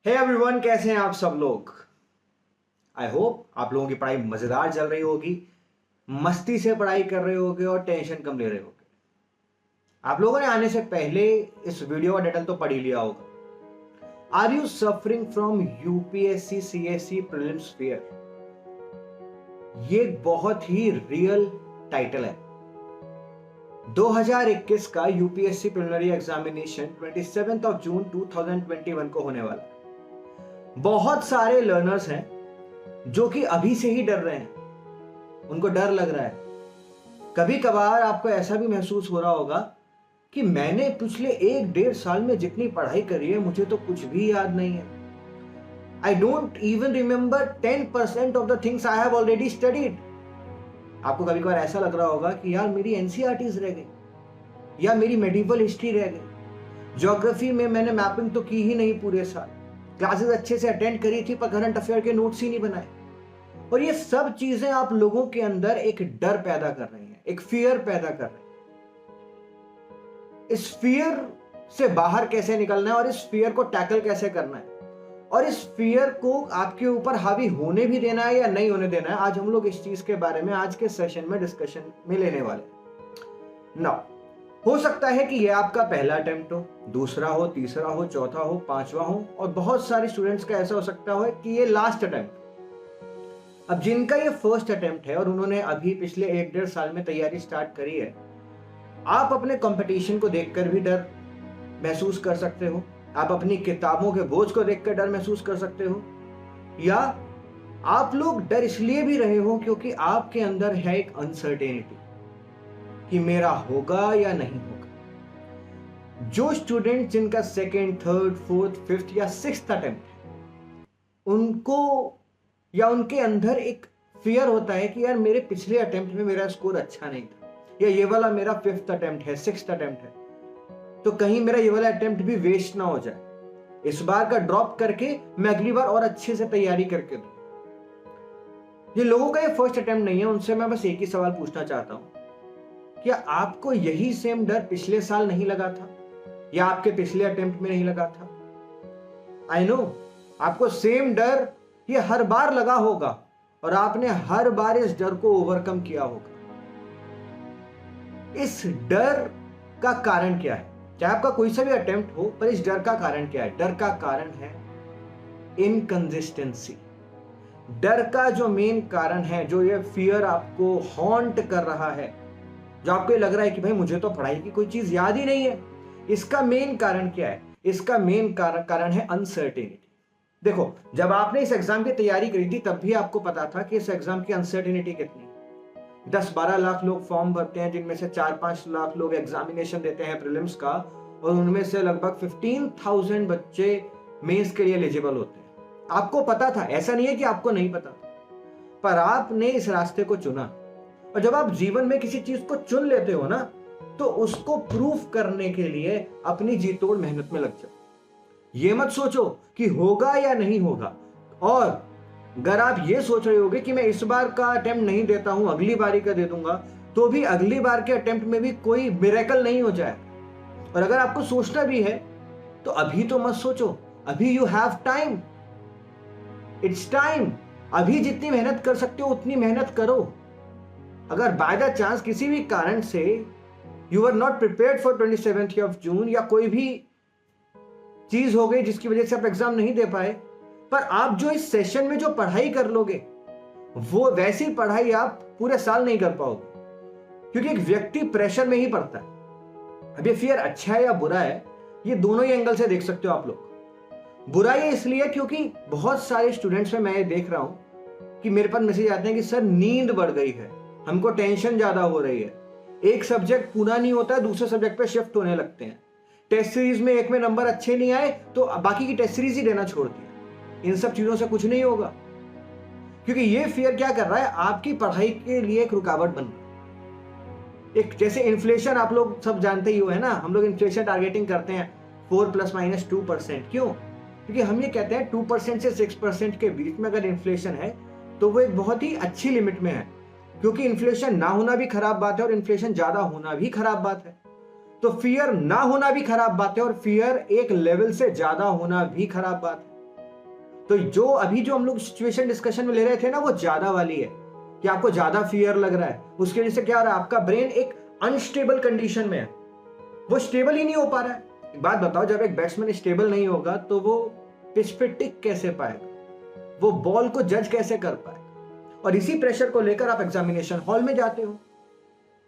Hey everyone, कैसे हैं आप सब लोग। आई होप आप लोगों की पढ़ाई मजेदार चल रही होगी, मस्ती से पढ़ाई कर रहे होगे और टेंशन कम ले रहे होगे। आप लोगों ने आने से पहले इस वीडियो का टाइटल तो पढ़ ही लिया होगा। Are you suffering from UPSC CSC prelims fear. ये एक बहुत ही रियल टाइटल है। 2021 का UPSC preliminary examination 27 of June 2021 को होने वाला है। बहुत सारे लर्नर्स हैं जो कि अभी से ही डर रहे हैं, उनको डर लग रहा है। कभी कभार आपको ऐसा भी महसूस हो रहा होगा कि मैंने पिछले 1-1.5 साल में जितनी पढ़ाई करी है मुझे तो कुछ भी याद नहीं है। I don't even remember 10% of the things I have already studied. आपको कभी कभार ऐसा लग रहा होगा कि यार मेरी एनसीईआरटीज रह गई या मेरी मेडिवल हिस्ट्री रह गई, ज्योग्राफी में मैंने मैपिंग तो की ही नहीं पूरे साल, क्लासेस अच्छे से अटेंड करी थी पर करंट अफेयर के नोट्स ही नहीं बनाए। और ये सब चीजें आप लोगों के अंदर एक डर पैदा कर रही हैं, एक फियर पैदा कर रही हैं। इस फियर से बाहर कैसे निकलना है और इस फियर को टैकल कैसे करना है और इस फियर को आपके ऊपर हावी होने भी देना है या नहीं होने देना है, आज हम लोग इस चीज के बारे में आज के सेशन में डिस्कशन में लेने वाले हैं। नाउ हो सकता है कि यह आपका पहला अटेम्प्ट हो, दूसरा हो, तीसरा हो, चौथा हो, पांचवा हो, और बहुत सारे स्टूडेंट्स का ऐसा हो सकता है कि ये लास्ट अटेम्प्ट। अब जिनका ये फर्स्ट अटेम्प्ट है और उन्होंने अभी पिछले 1-1.5 साल में तैयारी स्टार्ट करी है, आप अपने कंपटीशन को देखकर भी डर महसूस कर सकते हो, आप अपनी किताबों के बोझ को देखकर डर महसूस कर सकते हो, या आप लोग डर इसलिए भी रहे हो क्योंकि आपके अंदर है एक अनसर्टेनिटी कि मेरा होगा या नहीं होगा। जो स्टूडेंट जिनका सेकेंड, थर्ड, फोर्थ, फिफ्थ या सिक्स्थ अटेम्प्ट है, उनको या उनके अंदर एक फियर होता है कि यार मेरे पिछले अटेम्प्ट में मेरा स्कोर अच्छा नहीं था, या ये वाला मेरा फिफ्थ अटेम्प्ट है, सिक्स्थ अटेम्प्ट है, तो कहीं मेरा ये वाला अटेम्प्ट भी वेस्ट ना हो जाए, इस बार का ड्रॉप करके मैं अगली बार और अच्छे से तैयारी करके दूं। ये लोगों का ये फर्स्ट अटेम्प्ट नहीं है, उनसे मैं बस एक ही सवाल पूछना चाहता हूं, क्या आपको यही सेम डर पिछले साल नहीं लगा था या आपके पिछले अटेम्प्ट में नहीं लगा था? आई नो आपको सेम डर ये हर बार लगा होगा और आपने हर बार इस डर को ओवरकम किया होगा। इस डर का कारण क्या है? चाहे आपका कोई सा भी अटेम्प्ट हो, पर इस डर का कारण क्या है? डर का कारण है इनकंसिस्टेंसी। डर का जो मेन कारण है, जो ये फियर आपको हॉन्ट कर रहा है, जो आपको लग रहा है कि भाई मुझे तो पढ़ाई की कोई चीज याद ही नहीं है, इसका मेन कारण क्या है? इसका मेन कारण है अनसर्टेनिटी। देखो, जब आपने इस एग्जाम की तैयारी करी थी तब भी आपको पता था कि इस एग्जाम की अनसर्टेनिटी कितनी है। 10-12 लाख लोग फॉर्म भरते हैं, जिनमें से 4-5 लाख लोग एग्जामिनेशन देते हैं प्रीलिम्स का, और उनमें से लगभग 15,000 बच्चे मेंस के लिए एलिजिबल होते हैं। आपको पता था, ऐसा नहीं है कि आपको नहीं पता था, पर आपने इस रास्ते को चुना। और जब आप जीवन में किसी चीज को चुन लेते हो ना, तो उसको प्रूफ करने के लिए अपनी जी तोड़ मेहनत में लग जाओ। ये मत सोचो कि होगा या नहीं होगा, और अगर आप ये सोच रहे होगे कि मैं इस बार का अटेम्प्ट नहीं देता हूं, अगली बारी का दे दूंगा, तो भी अगली बार के अटेम्प्ट में भी कोई मिरेकल नहीं हो जाए। और अगर आपको सोचना भी है तो अभी तो मत सोचो, अभी you have time, it's time. अभी जितनी मेहनत कर सकते हो उतनी मेहनत करो। अगर बाय द चांस किसी भी कारण से you are not prepared for 27 of June, या कोई भी चीज हो गई जिसकी वजह से आप एग्जाम नहीं दे पाए, पर आप जो इस सेशन में जो पढ़ाई कर लोगे वो वैसी पढ़ाई आप पूरे साल नहीं कर पाओगे, क्योंकि एक व्यक्ति प्रेशर में ही पड़ता है। अब ये फियर अच्छा है या बुरा है, ये दोनों ही एंगल से देख सकते हो आप लोग। बुरा ये इसलिए क्योंकि बहुत सारे स्टूडेंट्स में मैं ये देख रहा हूं कि मेरे पास मैसेज आते हैं कि सर नींद बढ़ गई है, हमको टेंशन ज्यादा हो रही है, एक सब्जेक्ट पूरा नहीं होता है दूसरे सब्जेक्ट पे शिफ्ट होने लगते हैं, टेस्ट सीरीज में एक में नंबर अच्छे नहीं आए तो बाकी की टेस्ट सीरीज ही देना छोड़ दिया। इन सब चीजों से कुछ नहीं होगा, क्योंकि ये फियर क्या कर रहा है, आपकी पढ़ाई के लिए एक रुकावट बन रहा है। एक जैसे इन्फ्लेशन आप लोग सब जानते ही हो, है ना, हम लोग इन्फ्लेशन टारगेटिंग करते हैं 4 ± 2%। क्यों? क्योंकि हम ये कहते हैं 2% से 6% के बीच में अगर इन्फ्लेशन है तो वो एक बहुत ही अच्छी लिमिट में है, क्योंकि इन्फ्लेशन ना होना भी खराब बात है और इन्फ्लेशन ज्यादा होना भी खराब बात है। तो फियर ना होना भी खराब बात है और फियर एक लेवल से ज्यादा होना भी खराब बात है। तो जो हम लोग सिचुएशन डिस्कशन में ले रहे थे ना, वो ज्यादा वाली है कि आपको ज्यादा फियर लग रहा है। उसकी वजह से क्या हो रहा है, आपका ब्रेन एक अनस्टेबल कंडीशन में है, वो स्टेबल ही नहीं हो पा रहा है। एक बात बताओ, जब एक बैट्समैन स्टेबल नहीं होगा तो वो पिच पे टिक कैसे पाएगा, वो बॉल को जज कैसे कर पाएगा। और इसी प्रेशर को लेकर आप एग्जामिनेशन हॉल में जाते हो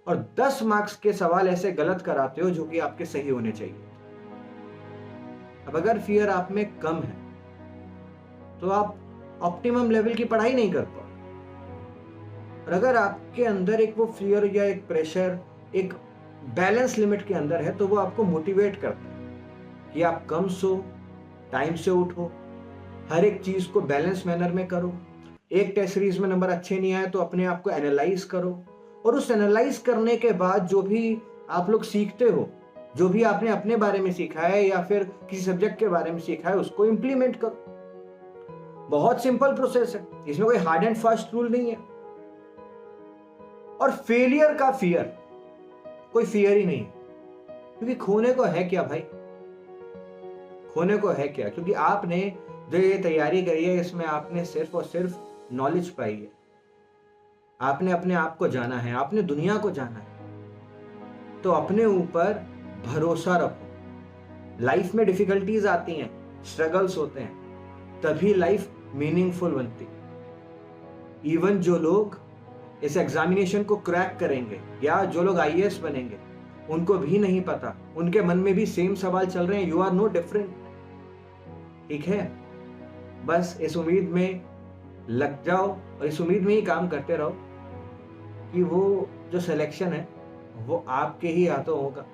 और 10 मार्क्स के सवाल ऐसे गलत कराते हो जो कि आपके सही होने चाहिए। अब अगर फियर आप में कम है तो आप ऑप्टिमम लेवल की पढ़ाई नहीं कर पाओ। और अगर आपके अंदर एक वो फियर या एक प्रेशर एक बैलेंस लिमिट के अंदर है तो वो आपको मोटिवेट करता है कि आप कम सो, टाइम से उठो, हर एक चीज को बैलेंस मैनर में करो। एक टेस्ट सीरीज में नंबर अच्छे नहीं आए तो अपने आप को एनालाइज करो, और उस एनालाइज करने के बाद जो भी आप लोग सीखते हो, जो भी आपने अपने बारे में सीखा है या फिर किसी सब्जेक्ट के बारे में सीखा है, उसको इंप्लीमेंट करो। बहुत सिंपल प्रोसेस है, इसमें कोई हार्ड एंड फास्ट रूल नहीं है। और फेलियर का फियर कोई फियर ही नहीं है, क्योंकि खोने को है क्या भाई, खोने को है क्या। क्योंकि आपने जो ये तैयारी करी है इसमें आपने सिर्फ और सिर्फ नॉलेज पाई है, आपने अपने आप को जाना है, आपने दुनिया को जाना है। तो अपने ऊपर भरोसा रखो। लाइफ में डिफिकल्टीज आती हैं, स्ट्रगल्स होते हैं, तभी लाइफ मीनिंगफुल बनती है। इवन जो लोग इस एग्जामिनेशन को क्रैक करेंगे या जो लोग आईएएस बनेंगे, उनको भी नहीं पता, उनके मन में भी सेम सवाल चल रहे हैं, यू आर नो डिफरेंट। ठीक है, बस इस उम्मीद में लग जाओ और इस उम्मीद में ही काम करते रहो कि वो जो सिलेक्शन है वो आपके ही हाथों होगा।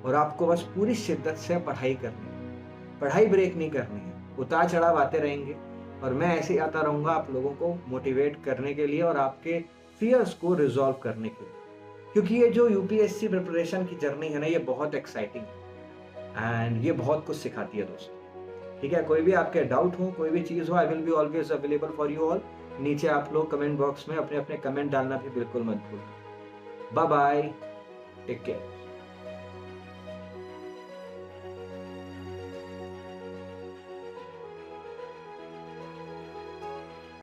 और आपको बस पूरी शिद्दत से पढ़ाई करनी है, पढ़ाई ब्रेक नहीं करनी है। उतार चढ़ाव आते रहेंगे और मैं ऐसे ही आता रहूंगा आप लोगों को मोटिवेट करने के लिए और आपके फियर्स को रिजॉल्व करने के लिए। क्योंकि ये जो यूपीएससी प्रिपरेशन की जर्नी है ना, ये बहुत एक्साइटिंग है एंड ये बहुत कुछ सिखाती है दोस्तों। ठीक है, कोई भी आपके डाउट हो, कोई भी चीज़ हो, I will be always available for you all. नीचे आप लोग कमेंट बॉक्स में अपने अपने कमेंट डालना भी बिल्कुल मत भूलना। Bye bye, take care.